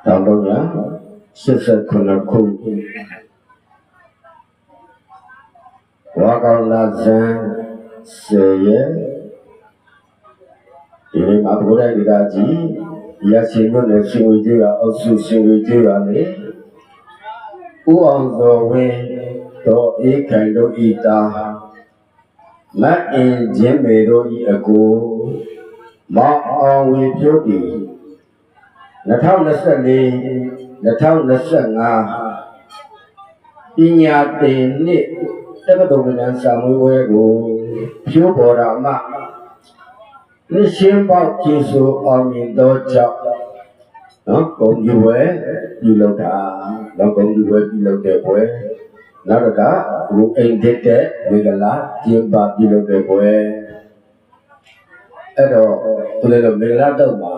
တောင်းတော့ရ89ခုဝါကောလာဇန်10ရက်ဒီနေ့မှာဘုရားဒီကကြီးရရှိလို့လည်းရှင်ဝေကျွာအောက်စုရှင်ဝေကျွာလေဦးအောင်စောဝင်းတော်အေးခိုင်တို့ဤတာမတ်အင်းချင်းမေတို့ဤအကိုမောင်အောင်ဝေဖြိုးတီ2024 2025ပညာသင်နှစ်တက္ကသိုလ်ဉာဏ်စာမေးပွဲကိုဖြိုးပေါ်တာမှနှစ်ရှင်းပေါက်ကျေဆိုအောင်မြင်သောကြောင့်နော်ဂုဏ်ပြုပွဲပြုလုပ်တာတော့ဂုဏ်ပြုပွဲပြုလုပ်တဲ့ပွဲနောက်တစ်ခါဘူအိမ်တက်တဲ့ဝေကလာကျင်းပပြုလုပ်တဲ့ပွဲအဲ့တော့သူလည်းတော့မင်္ဂလာတော့မှာ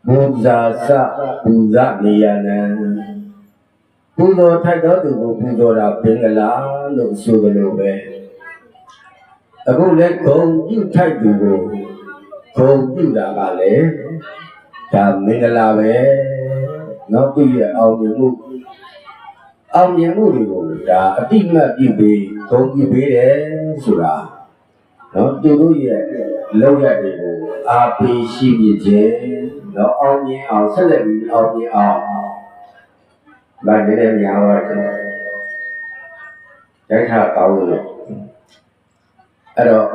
ဘူဇာစဘူဇနေရနံပူဇော်ထိုက်တော်သူကိုပူဇော်တာမင်္ဂလာလို့ဆိုကြလို့ပဲအခုလည်းဂုံပြုထိုက်သူကိုဂုံပြုတာကလည်းဒါမင်္ဂလာပဲနောက်သူရဲ့အောင်မြင်မှုတွေကိုဒါအတိမတ်ပြုပြီးဂုံပြုပေးတယ်ဆိုတာနော်သူတို့ရဲ့လောက်ရတွေကိုအားပေးရှိပြခြင်းနော်အောင်မြင်အောင်ဆက်လက်ပြီးအောင်မြင်အောင်ဗတ်တဲ့များပါတယ်တိုက်ခါကောင်းလို့အဲ့တော့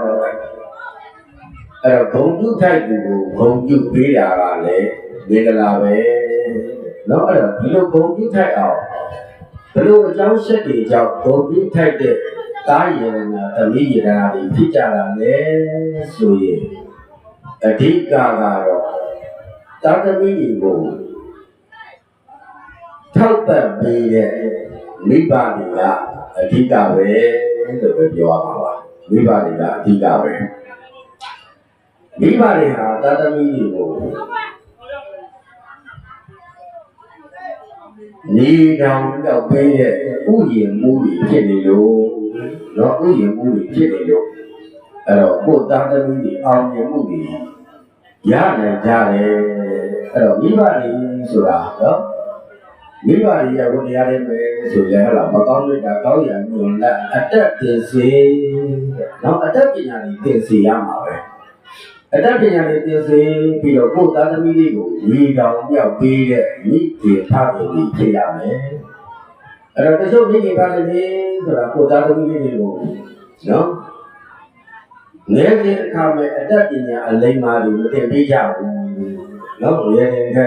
ဂုံပြုထိုက်သူကိုဂုံပြုပေးတာကလည်းမင်္ဂလာပဲเนาะအဲ့တော့ဒီလိုဂုံပြုထိုက်အောင်ဘလို့အကြောင်းရှက်တွေကြောင့်ဂုံပြုထိုက်တဲ့ကာယရဏသမီးရဏတွေဖြစ်ကြတာလေဆိုရင်အဓိကကတော့တာသမီးတွေကိုထောက်ပံ့ပေးတဲ့မိဘတွေကအဓိကပဲလို့ပဲပြောရမှာပါမိဘတွေကအဓိကပဲမိဘတွေဟာတာသမီးတွေကိုနေတောင်ရောက်ပေးတဲ့ဥယျာဉ်မှုတွေဖြစ်နေလို့တော့ဥယျာဉ်မှုတွေဖြစ်နေလို့အဲ့တော့ကိုတာသမီးတွေအောင်မြင်မှုတွေရနိုင်ကြတယ်အဲ့တော့မိဘတွေဆိုတာနော်မိဘတွေရဲ့ဘုရားလေးပဲဆိုလဲဟလာမကောင်းတဲ့ကောင်းရညွန်လက်အတက်တင်စေနော်အတက်ပညာတွေတင်စေရမှာပဲအတက်ပညာတွေတင်စေပြီးတော့ကိုသားသမီးလေးကိုညီတော်ပြောက်ပေးတဲ့မိခင်ဖခင်တွေဖြစ်ရမယ်အဲ့တော့တချို့မိခင်ဖခင်တွေဆိုတာကိုသားသမီးလေးတွေကိုနော်ငယ်စဉ်အခါမှာအတက်ပညာအလိမ္မာတွေမတင်ပေးကြဘူးနော်ငယ်စဉ်ခါ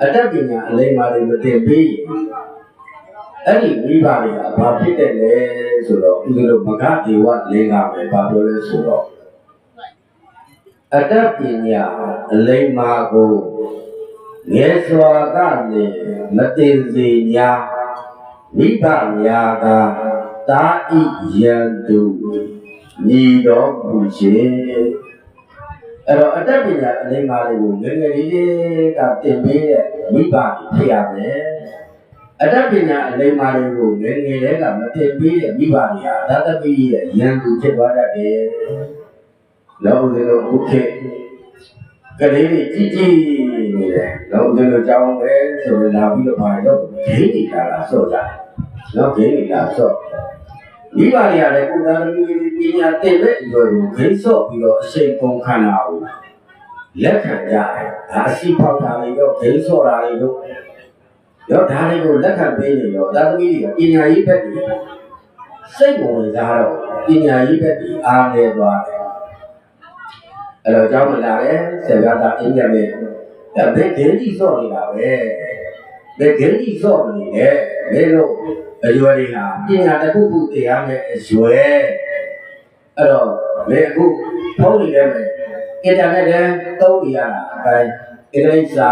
အတတ်ပညာအလိမ္မာတွေမတင်ပေးရင်အဲ့ဒီမိဘတွေကဘာဖြစ်တယ်လဲဆိုတော့ဦးဇင်းတို့မဂဒေဝလင်္ကာပဲဘာပြောလဲဆိုတော့အတတ်ပညာအလိမ္မာကိုငယ်စွာကနေမတင်စေညာမိဘများကတာဣယံတုညီတော်မူခြင်းအဲ့တော့အတတ်ပညာအလိမ္မာတွေကိုငယ်ငယ်လေးကတင်ပေးတဲ့မိဘဖြစ်ရမယ်အတတ်ပညာအလိမ္မာတွေကိုငယ်ငယ်လေးကမတင်ပေးတဲ့မိဘတွေဟာသာသမီရဲ့ရန်သူဖြစ်သွားတတ်တယ်လောဦးဇင်းတို့ဥခေကလေးတွေကြီးကြီးနေတယ်လောဦးဇင်းတို့ကြောင်းပဲဆိုတော့လာပြီးတော့ပါတော့ဂိမ်းနေတာလားဆော့ကြတယ်နော်ဂိမ်းနေတာဆော့မိဘတွေကလည်းကိုယ်သားသမီးတွေပညာသင်တဲ့အရွယ်ကိုဂိမ်းဆော့ပြီးတော့အရှိန်ကုန်ခံတာကိုလက်ခံကြတယ်။အစီဖောက်တာတွေရောဂိမ်းဆော့တာတွေရောဒါတွေကိုလက်ခံပေးနေရောသားသမီးတွေကပညာရေးဘက်တွေစိတ်ဝင်စားတော့ပညာရေးဘက်တွေအားနည်းသွားတယ်။အဲ့တော့ကျောင်းမလာတဲ့ဆရာကအင်းရမယ်။အဲ့ဘယ်ဂိမ်းကြီးဆော့နေတာပဲ။ဘယ်ဂိမ်းကြီးဆော့နေလဲ။ဘယ်လိုအရွယ်တွေဟာပညာတစ်ခုခုတရားနဲ့အရွယ်အဲ့တော့လေအခုဖုန်းနေတယ်မယ်အင်တာနက်နဲ့သုံးနေရတာအတိုင်းအင်္ဂလိပ်စာ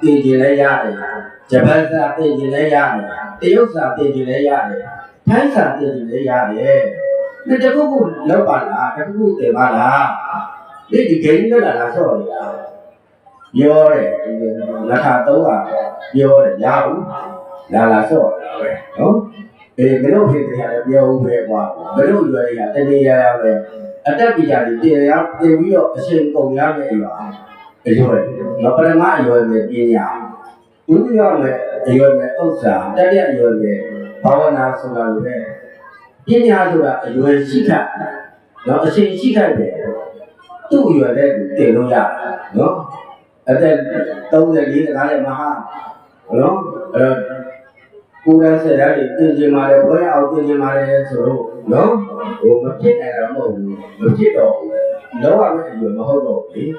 သင်ကျင်လဲရတယ်ဂျပန်စာသင်ကျင်လဲရတယ်တရုတ်စာသင်ကျင်လဲရတယ်ထိုင်းစာသင်ကျင်လဲရတယ်ဒီတစ်ခုခုလောက်ပါလားတစ်ခုခုသင်ပါလားဒီဂိမ်းနဲ့လာဆော့နေတာပြောတယ်လက်ခါသုံးတာပြောတယ်ရဘူးလာဆော့တာပဲနော်ဘယ်လိုဖြစ်တယ်လဲပြောဦးပဲကွာဘယ်လိုရွယ်ရတနေ့ရပဲ အတက်ပြကြတယ်တရားတင်ပြီးတော့အရှင်ကုန်ရမယ့်အရွယ်မပရမအရွယ်နဲ့ပညာဒုတိယနဲ့အရွယ်နဲ့ဥစ္စာတတိယအရွယ်နဲ့ဘာဝနာဆိုတာလိုပဲပညာဆိုတာအရွယ်ရှိခတ်နော်အရှင်ရှိခတ်တယ်သူ့အရွယ်နဲ့တင်လို့ရတယ်နော်အသက်34တခါလဲမဟာနော်အဲ့ကိုယ်ရဆက်ရတယ်တင်ကျင်มาတယ်ဘွဲအောင်တင်ကျင်มาတယ်ဆိုတော့နော်ဟိုမဖြစ်နိုင်တာမဟုတ်ဘူးမဖြစ်တော့လောရမယ့်အရွယ်မဟုတ်တော့ဘူး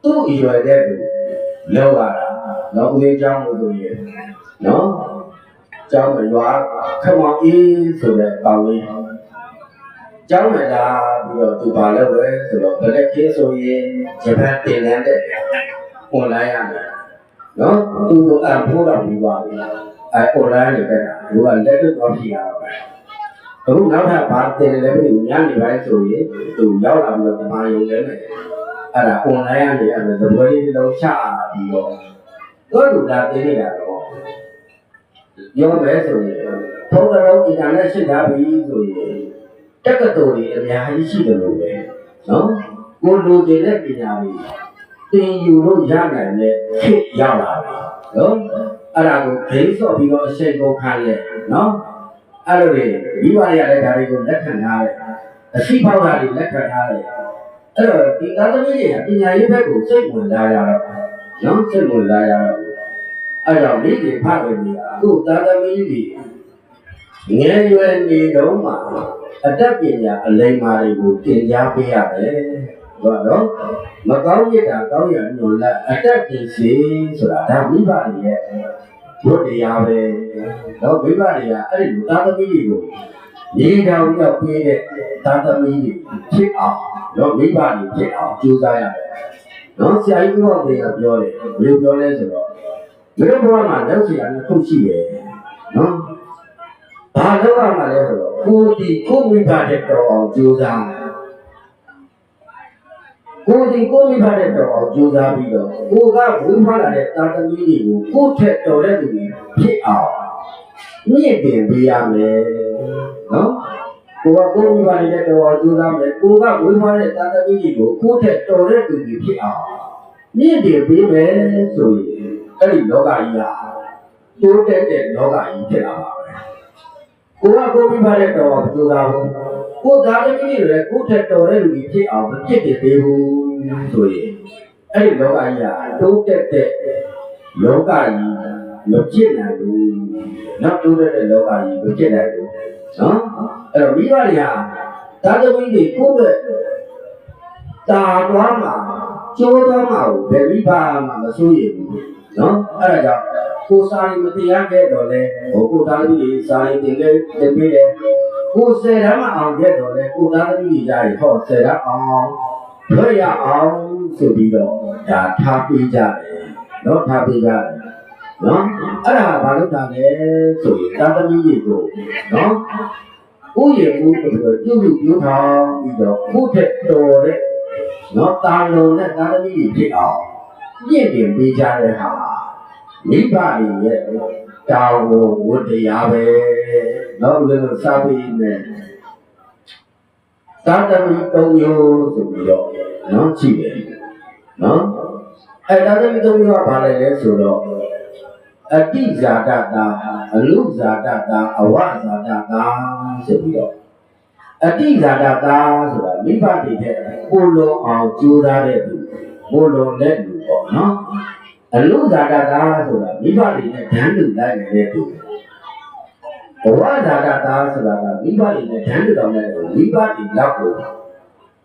သူ့အရွယ်တဲ့သူလောရတာနော်ဦးလေးเจ้าလို့ဆိုရင်နော်เจ้าမရွာခမောင်အေးဆိုတဲ့ကောင်းလေးเจ้าမလာပြီးတော့သူပါလို့ပဲဆိုတော့ဘယ်လက်ချင်းဆိုရင်ဂျပန်တင်တဲ့ပွန်လိုက်ရတယ်နော်သူ့အဖိုးတော်ပြီးသွားပြီonline နေပဲလူကလက်တွေ့တော့ဖြစ်ရတော့ပဲအခုနောက်ထပ်ဘာတင်လဲမသိဘူးညနေပိုင်းဆိုရင်သူရောက်လာပြီးတော့ဓမ္မယုံလဲမယ်အဲ့ဒါ online ကနေအဲ့ဒါသဘောလေးလုံးချပြီးတော့တို့လူလာတင်နေတာတော့ရောမယ်ဆိုရင်ဘုံတော်အင်တာနက်ရှင်းထားပြီဆိုရင်တက္ကသိုလ်တွေအများကြီးရှိတယ်လို့ပဲနော်ကိုလူတွေနဲ့ပညာတွေသင်ယူလို့ရနိုင်တဲ့ခေတ်ရောက်လာပြီနော်အဲ့ဒါကိုဂိမ်းစော့ပြီးတော့အရှိန်ကိုခံရနော်အဲ့လိုတွေမိဘတွေကလည်းဒါတွေကိုလက်ခံထားတယ်အရှိပေါက်တာတွေလက်ခံထားတယ်အဲ့တော့ဒီသားသမီးတွေကပညာရေးဘက်ကိုစိတ်ဝင်စားရတော့နော်စိတ်ဝင်စားရတော့အဲ့တော့မိခင်ဖခင်တွေကအခုသားသမီးတွေငယ်ရွယ်နေတော့မှအတတ်ပညာအလိမ္မာတွေကိုသင်ကြားပေးရတယ်ဟုတ်တော့မကောင်းရတာကောင်းရညွန်လက်အတတ်ပစ္စည်းဆိုတာဒါမိဘတွေရဲ့ဘုရားပဲတော့မိဘတွေကအဲ့ဒီသားသမီးတွေကိုညီတော်ရောက်ပြီးတဲ့သားသမီးတွေဖြစ်အောင်တော့မိဘတွေဖြစ်အောင်ကြိုးစားရတယ်နော်ဆရာကြီးကတော့ပြောတယ်ဘယ်လိုပြောလဲဆိုတော့ဒီဘဝမှာလက်ရှိအနှစ်ခုရှိတယ်နော်ဘာလို့ရမှာလဲဆိုတော့ကိုယ်ဒီကိုမိဘတဲ့တော်အောင်ကြိုးစားကိုယ်ဒီကိုမိဘတဲ့တော်အောင်ကြိုးစားပြီးတော့ကိုကဝိမလာတဲ့တာသမီးတွေကိုကိုထက်တော်တဲ့သူတွေဖြစ်အောင်မြင့်တင်ပေးရမယ်နော်ကိုကကိုမိဘတဲ့တော်အောင်ကြိုးစားမယ်ကိုကဝိမလာတဲ့တာသမီးတွေကိုကိုထက်တော်တဲ့သူတွေဖြစ်အောင်မြင့်တင်ပေးမယ်ဆိုရင်အဲ့ဒီလောကကြီးဟာတိုးတက်တဲ့လောကကြီးဖြစ်လာပါမယ်ကိုကကိုမိဘတဲ့တော်အောင်ကြိုးစားဖို့ကိုသားသမီးတွေလည်းကိုထက်တော်တဲ့လူကြီးဖြစ်အောင်မဖြစ်တည်သေးဘူးဆိုရင်အဲ့ဒီလောကကြီးဟာတိုးတက်တဲ့လောကကြီးမဖြစ်နိုင်ဘူးနောက်တိုးတက်တဲ့လောကကြီးမဖြစ်နိုင်ဘူးနော်အဲ့တော့မိဘတွေဟာသားသမီးတွေကိုယ့်ရဲ့တာသွားမှာကျိုးသွားမှာကိုဘယ်မိဘမှမစိုးရိမ်ဘူးနော်အဲ့ဒါကြောင့်ကိုစာရီမတရားခဲ့တော့လဲကိုသားသမီးတွေစာရီတင်ခဲ့တင်ပြီးတယ်ကိုဆယ်တန်းမအောင်ခဲ့တော့လဲကိုသားသမီးတွေကြားရင်ဟောဆယ်တန်းအောင်လွတ်ရအောင်ဆိုပြီးတော့ဒါထားပေးကြတယ်နော်ထားပေးကြတယ်နော်အဲ့ဒါဘာလို့တာလဲဆိုရင်သားသမီးတွေကိုနော်ဥယျာဉ်မှုတို့ပြုလုပ်ပြောထားပြီးတော့ကိုယ့်တဲ့တော်တဲ့နော်တာလုံးနဲ့သားသမီးတွေဖြစ်အောင်ပြည့်တင်ပေးကြတဲ့ဟာမိဘတွေရဲ့တာဝန်ဝတ္တရားပဲနော်ဦးဇင်းတို့စာပေနဲ့သာသမီ3မျိုးဆိုပြီးတော့နော်ကြည့်တယ်နော်အဲသာသမီ3မျိုးကဘာလဲဆိုတော့အတိဇာတတာအလုဇာတတာအဝဇာတတာဆိုပြီးတော့အတိဇာတတာဆိုတာမိဘတွေတဲ့ကိုလိုအောင်ကြိုးစားတဲ့သူကိုလိုလက်လူပေါ့နော်အလုဇာတတာဆိုတာမိဘတွေနဲ့ဓာတ်လူလိုက်နေတဲ့သူဘဝဇာတတာဆိုတာကမိဘတွေနဲ့ဓာတ်လူတောင်းတဲ့သူမိဘတွေလောက်ကို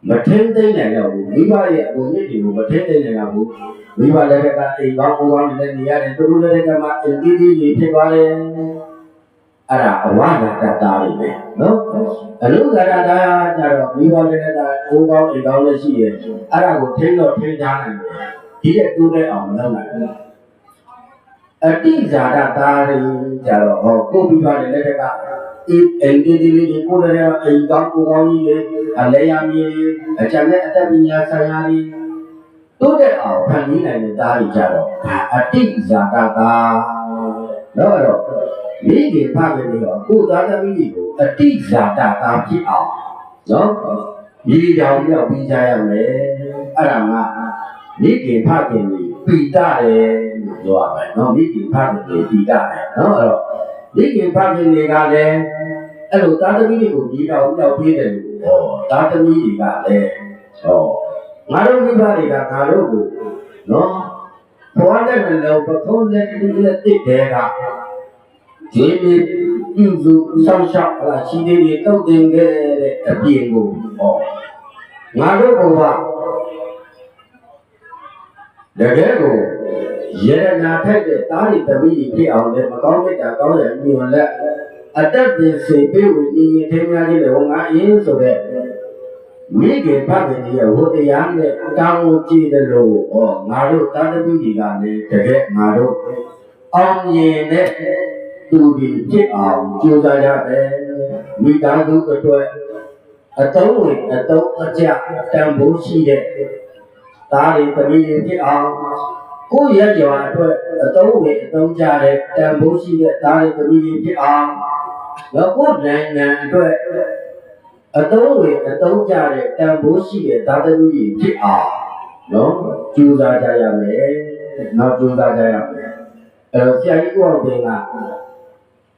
မထင်းသိမ့်နိုင်တော့ဘူးမိဘရဲ့အပုံမြင့်တွေကိုမထင်းသိမ့်နိုင်တော့ဘူးမိဘလည်းကအိမ်ကောင်းကောင်းနဲ့နေရတယ်သူတို့လည်းကမှအင်းကြီးကြီးဖြစ်သွားတယ်အဲ့ဒါအဝဇာတတာတွေပဲနော်အလုဇာတတာကျတော့မိဘလည်းကအိမ်ကောင်းအိမ်ကောင်းလည်းရှိရဲ့အဲ့ဒါကိုထင်းတော့ထင်းထားနိုင်တယ်ဒီတဲ့တိုးတဲ့အောင်လုပ်နိုင်တယ်အတိဇာတတာတွေကျတော့ဟောကိုမိဘလည်းကအိမ်ကြီးကြီးတွေကိုလည်းအိမ်ကောင်းကိုကောင်းကြီးလေအလဲရမီအကျန်တဲ့အတ္တပညာဆိုင်ရာတွေတိုးတဲ့အောင်ဖန်တီးနိုင်တဲ့သားတွေကြတော့အတိဇာတတာနော်အဲ့တော့မိခင်ဖခင်တွေတော့ကိုသားသမီးတွေကိုအတိဇာတတာဖြစ်အောင်နော် ဒီကြောင်ပြောက်ပြီးကြရမယ်အဲ့ဒါမှမိခင်ဖခင်ကြီးပိတာတယ်လို့ပြောရမယ်နော်မိခင်ဖခင်ကြီးပိတာတယ်နော်အဲ့တော့မိခင်ဖခင်တွေကလည်းအဲ့လိုတာသမီတွေကိုဒီကြောင်ပြောက်ပြီးတယ်လို့ဟောတာသမီတွေကလည်းဟောငါတို့မိဘတွေကငါတို့ကိုနော်ဘဝနဲ့မလုံးပခုံးနဲ့တူနဲ့တိတ်တဲ့ကဒီနေ့ပြုစုဆောက်ရှောက်လာရှိသေးတယ်တုတ်တင်ခဲ့တဲ့အပြင်ကိုဟောငါတို့ဘဝတကယ်ကိုယေရနာထိုက်တဲ့တားရီတပည့်ကြီးဖြစ်အောင်လည်းမကောင်းတဲ့တာကောင်းတဲ့မြွန်လက်အတက်ပင်စေပေးဝင်ညီရင်ထင်းများကြီးလည်းဟောငါအင်းဆိုတဲ့မိခင်ဖခင်ကြီးရဲ့ဝတ္တရားနဲ့တောင်းဝန်ကြည့်တယ်လို့ဟောငါတို့တာတပည့်ကြီးကလည်းတကယ်ငါတို့အောင်မြင်တဲ့သူဒီဖြစ်အောင်ကြိုးစားရတယ်မိသားစုအတွက်အတုံးဝင်အတုံးအကျတန်ဖိုးရှိတဲ့တားရီတပည့်ကြီးဖြစ်အောင်ကိုယ့်ရဲ့ကြောင်အတွက်အတုံးဝင်အတုံးကြတဲ့တန်ဖိုးရှိတဲ့တားရီတပည့်ကြီးဖြစ်အောင်နောက်ကိုယ်နိုင်ငံအတွက်အတုံးဝင်အတုံးကြတဲ့တန်ဖိုးရှိတဲ့တားသမီးကြီးဖြစ်အောင်နော်ကြိုးစားကြရမယ်နောက်ကြိုးစားကြရမယ်အဲ့တော့ဆရာကြီးဦးအောင်တင်က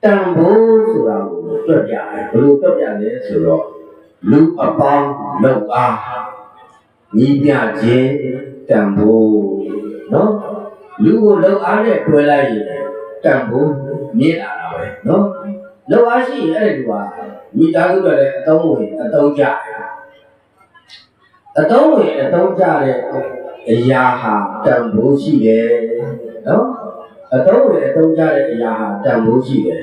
တန်ဖိုးဆိုတာကိုတွက်ပြတယ်ဘယ်လိုတွက်ပြလဲဆိုတော့လူအပေါင်းလောက်အားညီပြခြင်းတန်ဖိုးနော်လူကိုလောက်အားနဲ့တွဲလိုက်ရင်တန်ဖိုးမြင့်လာတာပဲနော်လောက်အားရှိရင်အဲ့ဒီလူကမိသားစုတွေလည်းအတုံးဝင်အတုံးကြအတုံးဝင်အတုံးကြတဲ့အရာဟာတန်ဖိုးရှိတယ်နော်အတုံးဝင်အတုံးကြတဲ့အရာဟာတန်ဖိုးရှိတယ်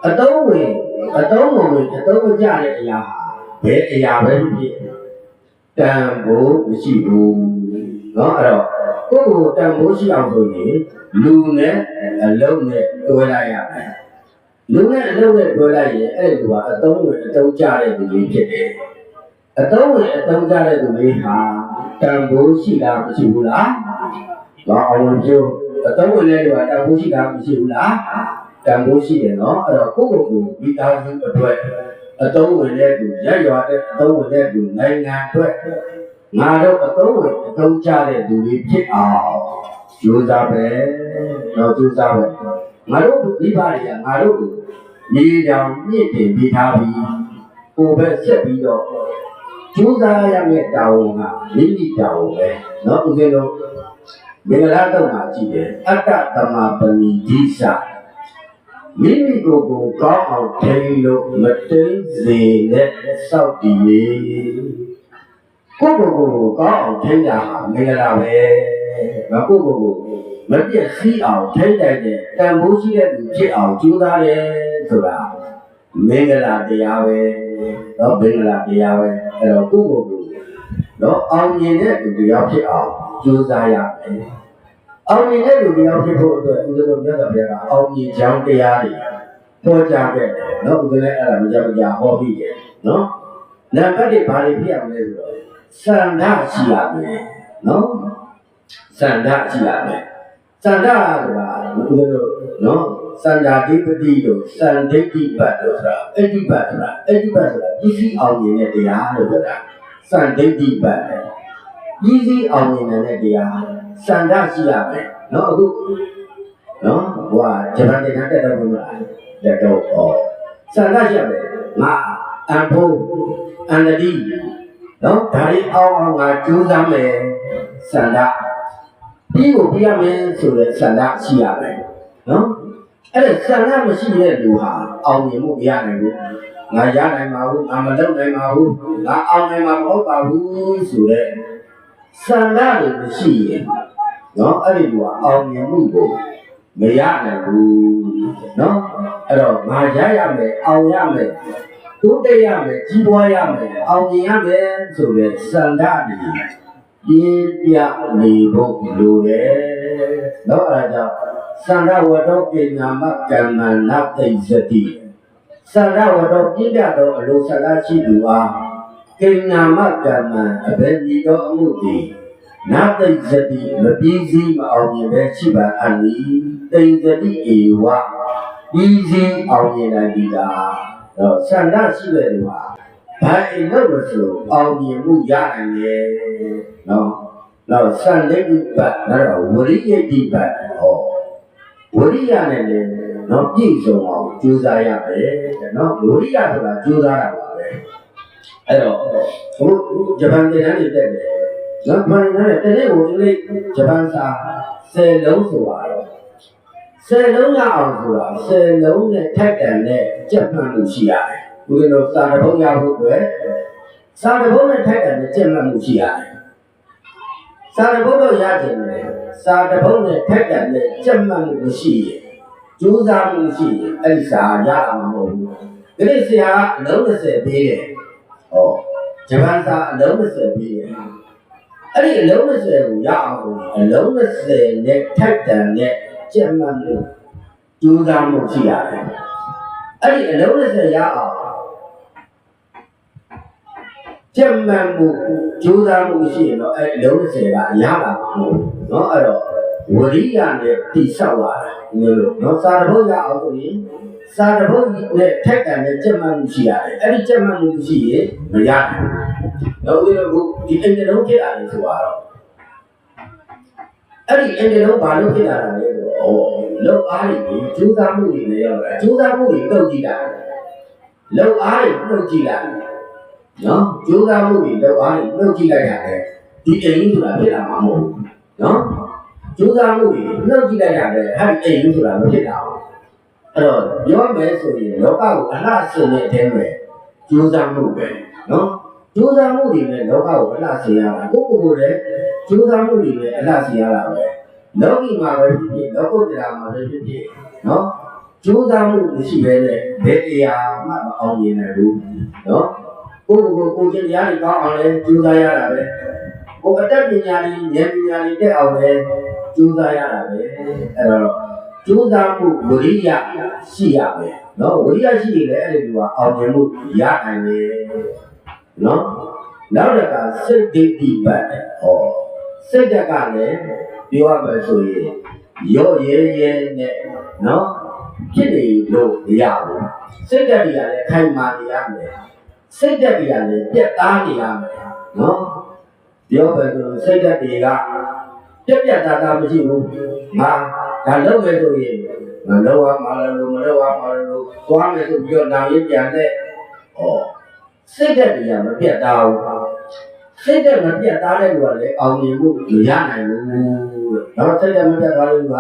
အတုံးဝင်အတုံးဝင်အတုံးမကြတဲ့အရာဟာဘယ်အရာပဲဖြစ်တန်ဖိုးမရှိဘူးနော်အဲ့တော့ကိုယ့်ကိုတန်ဖိုးရှိအောင်ဆိုရင်လူနဲ့အလုံးနဲ့တွဲလိုက်ရမယ်လူနဲ့အလုံးနဲ့တွဲလိုက်ရင်အဲ့ဒီလူကအတုံးဝင်အတုံးကြတဲ့လူကြီးဖြစ်တယ်အတုံးဝင်အတုံးကြတဲ့လူကြီးဟာတန်ဖိုးရှိလားမရှိဘူးလားတော့အောင်လို့ပြောအတုံးဝင်တဲ့လူကတန်ဖိုးရှိလားမရှိဘူးလားတန်ဖိုးရှိတယ်နော်အဲ့တော့ကိုယ့်ကိုယ်မိသားစုအတွက်အတုံးဝင်တဲ့လူရက်ရွာတဲ့အတုံးဝင်တဲ့လူနိုင်ငံအတွက်ငါတို့အတုံးဝင်အတုံးကြတဲ့လူတွေဖြစ်အောင်ကြိုးစားပဲတော့ကြိုးစားပဲငါတို့ဒီပါတွေကငါတို့ကိုမြေတောင်မြင့်တင်ပြီးထားပြီးကိုယ်ပဲဆက်ပြီးတော့ကြိုးစားရမယ့်တာဝန်ကမိမိတာဝန်ပဲเนาะဦးဇင်းတို့မင်္ဂလာတော့မှာကြည့်တယ်အတ္တသမပဏိဒိသမိမိကိုယ်ကိုကောင်းအောင်ထိန်းလို့မတိမ်စေနဲ့စောက်တည်နေကိုယ့်ကိုယ်ကိုကောင်းအောင်ထိန်းတာဟာမင်္ဂလာပဲငါကိုယ့်ကိုယ်ကိုမပြည့်စည်အောင်ထိန်းတဲ့တန်ဖိုးရှိတဲ့သူဖြစ်အောင်ကြိုးစားတယ်ဆိုတာမင်္ဂလာတရားပဲတော့မင်္ဂလာတရားပဲအဲ့တော့ကိုယ့်ကိုယ်ကိုတော့အောင်မြင်တဲ့သူတရားဖြစ်အောင်ကြိုးစားရမယ်အောင်မြင်တဲ့လူတရားဖြစ်ဖို့အတွက်ဦးဇင်းတို့မြတ်စွာဘုရားကအောင်မြင်ကြောင်းတရားတွေဟောကြားခဲ့တယ်နော်ဦးဇင်းလည်းအဲ့ဒါမကြမကြာဟောပြီးတယ်နော်နံပါတ်1ဘာတွေဖြစ်ရမလဲဆိုတော့စန္ဒရှိရမယ်နော်စန္ဒရှိရမယ်စန္ဒဆိုတာဦးဇင်းတို့နော်စန္ဒာဓိပတိတို့စန္ဒိဋ္ဌိပတ်တို့ဆိုတာအဋ္ဌိပတ်ဆိုတာပစ္စည်းအောင်မြင်တဲ့တရားလို့ပြောတာစန္ဒိဋ္ဌိပတ်ပစ္စည်းအောင်မြင်တဲ့တရားစန္ဒရှိရမယ်နော်အခုနော်ဟိုကဂျပန်နိုင်ငံတက်တော့ဘုရားတက်တော့ဟောစန္ဒရှိရမယ်ငါအန်ဖို့အန္တတိနော်ဒါရီအောင်ငါကြိုးစားမယ်စန္ဒပြီးကိုပြရမယ်ဆိုတဲ့စန္ဒရှိရမယ်နော်အဲ့ဒါစန္ဒမရှိတဲ့လူဟာအောင်မြင်မှုမရနိုင်ဘူးငါရနိုင်မှာဘူးငါမလုပ်နိုင်မှာဘူးငါအောင်နိုင်မှာမဟုတ်ပါဘူးဆိုတဲ့စန္ဒတွေမရှိရင်နော်အဲ့ဒီလူကအောင်မြင်မှုကိုမရနိုင်ဘူးနော်အဲ့တော့ငါရရမယ်အောင်ရမယ်တိုးတက်ရမယ်ကြီးပွားရမယ်အောင်မြင်ရမယ်ဆိုတဲ့စန္ဒတွေပြင်းပြနေဖို့လိုတယ်နော်အဲ့ဒါကြောင့်စန္ဒဝတ္တောပညာမကမ္မနာတိစတိစန္ဒဝတ္တောပြင်းပြသောအလိုဆန္ဒရှိသူအားကိဏမကမ္မအဘယ်မည်သောအမှုသည်နာတိစတိမပြီးစည်းမအောင်မြင်ပဲရှိပါအနိတိစတိဧဝပြီးစည်းအောင်မြင်နိုင်သည်သာတော့စန္ဒရှိတဲ့သူဟာ ဘာအိမ်လို့ဆိုအောင်မြင်မှုရနိုင်တယ်နော်နောက်စံလက်ဒီပတ်နောက်ဝရိယတိပတ်ဟောဝရိယနဲ့လည်းနော်ပြည့်စုံအောင်ကြိုးစားရမယ်နော်ဝရိယဆိုတာကြိုးစားတာပါပဲအဲ့တော့ဟိုဂျပန်ပြည်နယ်နေတက်တယ်နော်မှန်တယ်တနေ့ကိုအင်္ဂလိပ်ဂျပန်စာ10လုံးဆိုပါတော့10လုံးရအောင်ဆိုတာ10လုံးနဲ့ထက်တန်တဲ့ကြက်မှန်မှုရှိရတယ်ဘုရားတို့စာတပုတ်ရဖို့အတွက်စာတပုတ်နဲ့ထက်တန်တဲ့ကြက်မှန်မှုရှိရတယ်စာတပုတ်တော့ရကြတယ်စာတပုတ်နဲ့ထက်တန်တဲ့ကြက်မှန်မှုမရှိရင်ကြိုးစားမှုရှိရင်အဲ့ဒီစာရအောင်မဟုတ်ဘူးဒီနေ့ဆရာအလုံး20ပေးတယ်ဟောဂျပန်စာအလုံး20ပေးတယ်အဲ့ဒီအလုံး20ကိုရအောင်အလုံး20နဲ့ထက်တန်တဲ့ကြက်မှန်မှုကြိုးစားမှုရှိရတယ်အဲ့ဒီအလုံး20ရအောင်ကြက်မှန်မှုကြိုးစားမှုရှိရင်တော့အဲ့အလုံး20ကရလာမှာမဟုတ်ဘူးเนาะအဲ့တော့ဝရိယနဲ့တိဆောက်ရတာလို့เนาะစာတပုတ်ရအောင်ဆိုရင်စာတပုတ်နဲ့ထက်ကန်တဲ့ကြက်မှန်မှုရှိရတယ်အဲ့ဒီကြက်မှန်မှုရှိရင်မရဘူးတော့ဒီလိုဒီအင်္ဂလုံးဖြစ်လာတယ်ဆိုတော့အဲ့ဒီအင်္ဂလုံးဘာလို့ဖြစ်လာတာလဲဆိုတော့လောက်အားတွေကြိုးစားမှုတွေလည်းရောက်လာကြိုးစားမှုတွေတုတ်ကြည့်တာလောက်အားတွေတုတ်ကြည့်လိုက်နော်ကြိုးစားမှုတွေလောက်အားတွေတုတ်ကြည့်လိုက်ရတယ်ဒီအိမ်ဆိုတာဖြစ်လာမှာမဟုတ်ဘူးနော်ကြိုးစားမှုတွေနှုတ်ကြည့်လိုက်ရတယ်အဲ့ဒီအိမ်ဆိုတာမဖြစ်တာဘူးအဲ့တော့ပြောမယ်ဆိုရင်လောကကိုအလှဆင်တဲ့အတင်းပဲကြိုးစားမှုပဲနော်ကြိုးစားမှုတွေနဲ့လောကကိုအလှဆင်ရတာကိုလည်းကြိုးစားမှုတွေနဲ့အလှဆင်ရတာပဲလောကီမှာပဲဖြစ်ဖြစ်လောကုတ္တရာမှာပဲဖြစ်ဖြစ်နော်ကြိုးစားမှုမရှိဘဲနဲ့ဘယ်တရားမှမအောင်မြင်နိုင်ဘူးနော်ကိုကျင်တရားတွေကောင်းအောင်လဲကြိုးစားရတာပဲကိုအတတ်ပညာတွေဉာဏ်ပညာတွေတက်အောင်လဲကြိုးစားရတာပဲအဲ့တော့ကြိုးစားမှုဝိရိယရှိရမယ်နော်ဝိရိယရှိရင်လည်းအဲ့ဒီကအောင်မြင်မှုရနိုင်တယ်နော်နောက်တစ်ခါစိတ်ဒိဋ္ဌိပတ်ဟောစိတ်ဓာတ်ကလည်းပြောရမယ်ဆိုရင်ရော့ရဲရဲနဲ့နော်ဖြစ်နေလို့မရဘူးစိတ်ဓာတ်တွေကလည်းခိုင်မာနေရမယ်စိတ်ဓာတ်တွေကလည်းပြတ်သားနေရမယ်နော်ပြောပဲဆိုစိတ်ဓာတ်တွေကပြတ်သားမရှိဘူးငါဒါလုပ်မယ်ဆိုရင်မလုပ်ရမှာလို့မလုပ်ရမှာလို့သွားမယ်ဆိုပြီးတော့နာရင်ပြန်တဲ့ဟောစိတ်ဓာတ်တွေကမပြတ်သားဘူးစိတ်ဓာတ်မပြတ်သားတဲ့လူကလည်းအောင်မြင်မှုမရနိုင်ဘူးတော့စိတ်ဓာတ်မပြတ်သားတဲ့လူက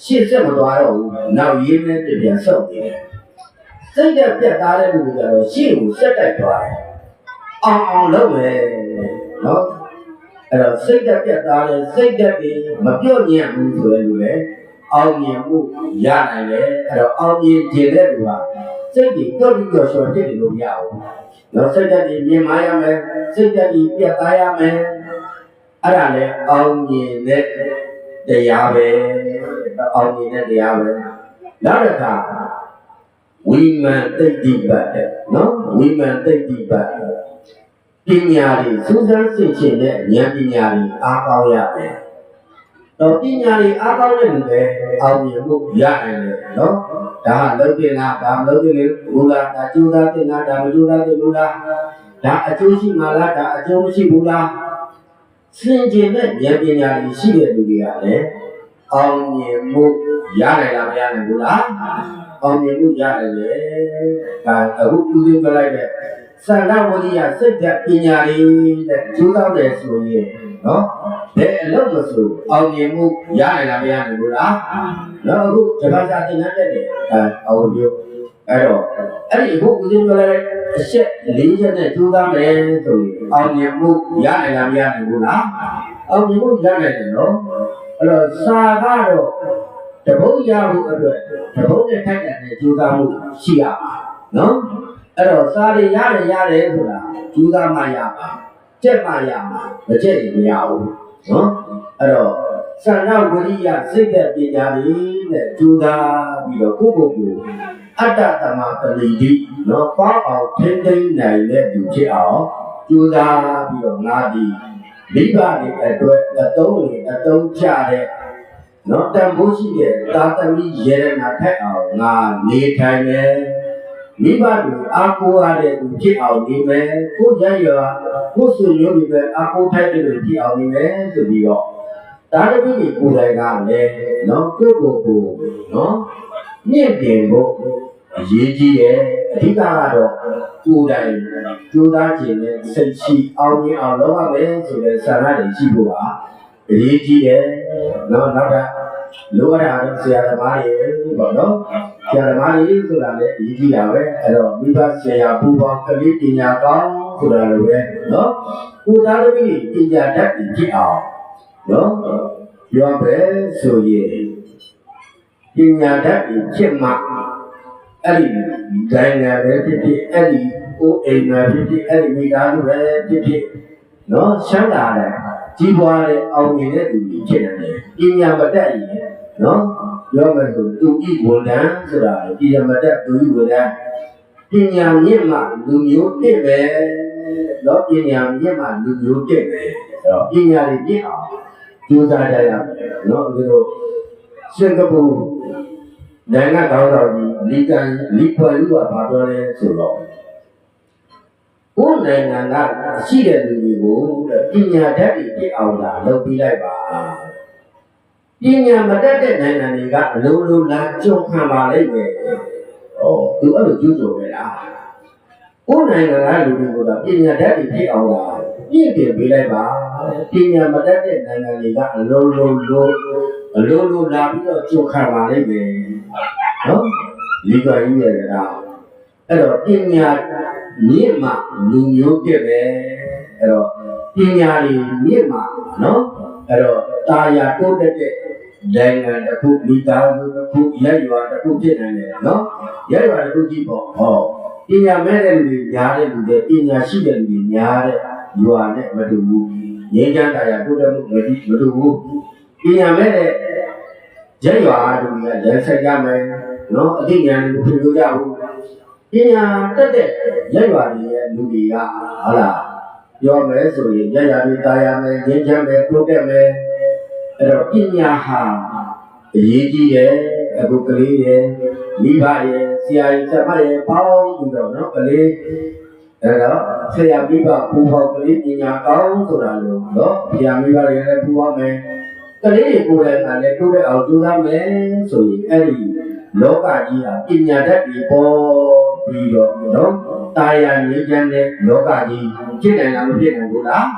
ရှေ့ဆက်မသွားတော့ဘူးနောက်ရေးနဲ့ပြန်ဆုတ်နေတယ်စိတ်ဓာတ်ပြတ်သားတဲ့လူကလည်းရှေ့ကိုဆက်တိုက်သွားတယ်အောင်လုပ်မယ်နော်အဲ့တော့စိတ်ဓာတ်ပြတ်သားတဲ့စိတ်ဓာတ်တွေမပြော့ညံ့ဘူးဆိုတဲ့လူလည်းအောင်မြင်မှုရနိုင်တယ်အဲ့တော့အောင်မြင်ခြင်းတဲ့လူကစိတ်တွေကြောက်ပြီးတော့ရှောင်ဖြစ်နေလို့မရဘူးနော်စိတ်ဓာတ်တွေမြင်မာရမယ်စိတ်ဓာတ်တွေပြတ်သားရမယ်အဲ့ဒါလည်းအောင်မြင်တဲ့တရားပဲအောင်မြင်တဲ့တရားပဲနောက်တစ်ခါဝိမာန်တိတ်တိပတ်တဲ့နော်ဝိမာန်တိတ်တိပတ်ပညာတွေစူးစမ်းစစ်ချင်တဲ့ဉာဏ်ပညာတွေအားကောင်းရမယ်တော့ပညာတွေအားကောင်းတဲ့လူပဲအောင်မြင်မှုရနိုင်တယ်နော်ဒါလုံးတင်လားဒါမလုံးတင်ဘူးလားဒါကျိုးသားတင်လားဒါမကျိုးသားတင်ဘူးလားဒါအကျိုးရှိမှလားဒါအကျိုးမရှိဘူးလားစင်ကြင်တဲ့ဉာဏ်ပညာတွေရှိတဲ့လူတွေကလည်းအောင်မြင်မှုရနိုင်လားမရနိုင်ဘူးလားအောင်မြင်မှုရတယ်လေဒါအခုဥပဒေပြလိုက်တဲ့စန္ဒဝရိယစိတ်ဓာတ်ပညာတွေတဲ့ကျိုးသားတယ်ဆိုရင်နော်ဘယ်အလုပ်လို့ဆိုအောင်မြင်မှုရနိုင်လားမရနိုင်ဘူးလားနော်အခုဂျပန်စာသင်တန်းတက်တယ်အောင်ပြောအဲ့တော့အဲ့ဒီအခုဥပဒေပြလိုက်တဲ့အချက်၄ချက်နဲ့ကျိုးသားမယ်ဆိုရင်အောင်မြင်မှုရနိုင်လားမရနိုင်ဘူးလားအောင်မြင်မှုရနိုင်တယ်နော်အဲ့တော့စာကတော့တပုတ်ရဖို့အတွက်တပုတ်နဲ့ထိုက်တဲ့ကြိုးစားမှုရှိရပါနော်အဲ့တော့စာတွေရတယ်ဆိုတာကြိုးစားမှရပါကြက်မှရမှာမကြက်ရင်မရဘူးနော်အဲ့တော့စန္ဒဝရိယစိတ်တဲ့ပညာတွေနဲ့ကြိုးစားပြီးတော့ကိုယ့်ကိုယ်ကိုအတ္တသမပလိတိနော်ပေါင်းအောင်ထိမ့်သိမ့်နိုင်တဲ့သူဖြစ်အောင်ကြိုးစားပြီးတော့ငါဒီမိဘတွေအတွက်အတုံးချတဲ့နော်တန်ဖိုးရှိတဲ့သာသမီရေရနာထက်အောင်ငါနေထိုင်တယ် မိဘတွေအားကိုးရတဲ့သူဖြစ်အောင်နေမယ်ကိုရရကိုဆွေမျိုးတွေပဲအားကိုးထိုက်တဲ့လူဖြစ်အောင်နေမယ်ဆိုပြီးတော့ဒါတပည့်ကိုယ်တိုင်ကလည်းနော်ကိုယ့်နော်မြင့်တင်ဖို့အရေးကြီးတယ်အဓိကကတော့ကိုယ်တိုင်ကြိုးစားခြင်းနဲ့စိတ်ရှိအောင်မြင်အောင်လုပ်ရမယ်ဆိုတဲ့ဆန္ဒတွေရှိဖို့ကအရေးကြီးတယ်နော်နောက်ကလိုအပ်တာဆရာသမားတွေပေါ့နော်ဆရာသမားတွေဆိုတာလည်းအရေးကြီးတာပဲအဲ့တော့မိဘဆရာပူပေါင်းကလေးပညာကောင်းဆိုတာလိုပဲနော်ကိုသားသမီးပညာတတ်ပြီးဖြစ်အောင်နော်ပြောပဲဆိုရင်ပညာတတ်ပြီးဖြစ်မှအဲ့ဒီဒိုင်နာပဲဖြစ်ဖြစ်အဲ့ဒီကိုအိမ်မှာဖြစ်ဖြစ်အဲ့ဒီမိသားစုပဲဖြစ်ဖြစ်နော်ရှမ်းသာတယ်ကြီးပွားတဲ့အောင်မြင်တဲ့သူကြီးဖြစ်နေတယ်ပညာမတတ်ရင်နော်ပြောမယ်ဆိုသူဤဝန်ထမ်းဆိုတာပညာမတတ်သူဤဝန်ထမ်းပညာမြင့်မှလူမျိုးတက်ပဲနော်ပညာမြင့်မှလူမျိုးတက်ပဲအဲ့တော့ပညာတွေမြင့်အောင်ကြိုးစားကြရမယ်နော်ဒီလိုစင်ကာပူနိုင်ငံတော်တော်ကြီးလီပွယ်လူကဘာပြောလဲဆိုတော့ကိုယ်နိုင်ငံကရှိတဲ့လူတွေကိုပညာတတ်ပြီးဖြစ်အောင်သာလုပ်ပြီးလိုက်ပါပညာမတတ်တဲ့နိုင်ငံတွေကအလုံးလုံးလာကြုံခံပါလိမ့်မယ်။သူအဲ့လိုကြိုးကြုံနေတာ။ကိုယ်နိုင်ငံကလူတွေကပညာတတ်ပြီးဖြစ်အောင်သာပြည့်တင်ပေးလိုက်ပါပညာမတတ်တဲ့နိုင်ငံတွေကအလုံးလုံးလာပြီးတော့ကြုံခံပါလိမ့်မယ်။နော်ဒီကကြီးရဲ့ကအဲ့တော့ပညာမြင့်မှလူမျိုးပြည့်ပဲအဲ့တော့ပညာတွေမြင့်မှနော်အဲ့တော့တာယာတိုးတက်တဲ့နိုင်ငံတစ်ခုမိသားစုတစ်ခုရက်ရွာတစ်ခုဖြစ်နေတယ်နော်ရက်ရွာတစ်ခုကြည့်ပေါ့ပညာမဲ့တဲ့လူတွေများတဲ့လူတွေပညာရှိတဲ့လူတွေများတဲ့ရွာနဲ့မတူဘူးငြိမ်းချမ်းတာယာတိုးတက်မှုမတူဘူးပညာမဲ့တဲ့ရက်ရွာလူတွေကရက်ဆက်ကြမယ်နော်အသိဉာဏ်တွေဖြိုးကြဘူးပညာတက်တဲ့ရက်ရွာတွေရဲ့လူတွေကဟုတ်လားပြောမယ်ဆိုရင်ရက်ရွာတွေတာယာမယ်ငြိမ်းချမ်းမယ်တိုးတက်မယ်အဲ့တော့ပညာဟာအရေးကြီးတယ်အခုကလေးရဲ့မိဘရဲ့ဆရာကြီးဆရာမရဲ့ပေါင်းပြီးတော့နော်ကလေးအဲ့တော့ဆရာမိဘပူပေါင်းကလေးပညာကောင်းဆိုတာလို့နော်ဆရာမိဘတွေလည်းပူပေါင်းမယ်ကလေးတွေကိုယ်တိုင်ကလည်းတိုးတက်အောင်ကြိုးစားမယ်ဆိုရင်အဲ့ဒီလောကကြီးဟာပညာတတ်ပြီးပေါ်ပြီးတော့နော်တာယာငြိမ်းချမ်းတဲ့လောကကြီးဖြစ်နိုင်လားမဖြစ်နိုင်ဘူးလား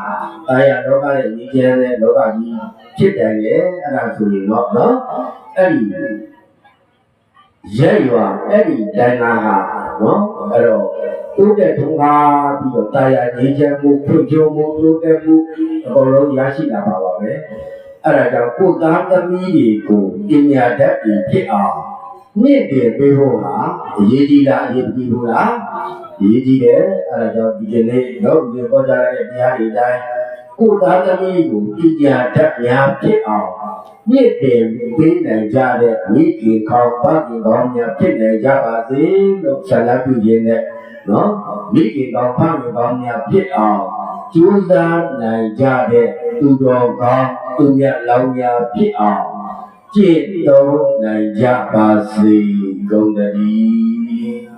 တာယာလောကရဲ့ငြိမ်းချမ်းတဲ့လောကကြီးဖြစ်တယ်လေအဲ့ဒါဆိုရင်တော့နော်အဲ့ဒီရက်ရွာအဲ့ဒီဒိုင်နာဟာနော်အဲ့တော့တိုးတက်ထုံးကားပြီးတော့တာယာငြိမ်းချမ်းမှုဖွံ့ဖြိုးမှုတိုးတက်မှုအကုန်လုံးရရှိလာပါပါပဲအဲ့ဒါကြောင့်ကိုယ်သားသမီးတွေကိုပညာတတ်ပြီးဖြစ်အောင်မြင့်တင်ပေးဖို့ဟာအရေးကြီးလားအရေးကြီးဘူးလားအရေးကြီးတယ်အဲ့ဒါကြောင့်ဒီနေ့တော့ဒီပေါ်ကြရတဲ့တရားတွေတိုင်းကိုယ်သားသမီးကိုပညာတတ်များဖြစ်အောင်မြင့်တင်ပေးနိုင်ကြတဲ့မိခင်ခေါင်းပတ်ခင်ကောင်းများဖြစ်နိုင်ကြပါစေလို့ဆန္ဒပြုခြင်းနဲ့နော်မိခင်ကောင်းဖခင်ကောင်းများဖြစ်အောင်ကျိုးစားနိုင်ကြတဲ့သူတော်ကောင်းသူမြတ်လောင်းများဖြစ်အောင်ကျင့်သုံးနိုင်ကြပါစေကုန်သတည်း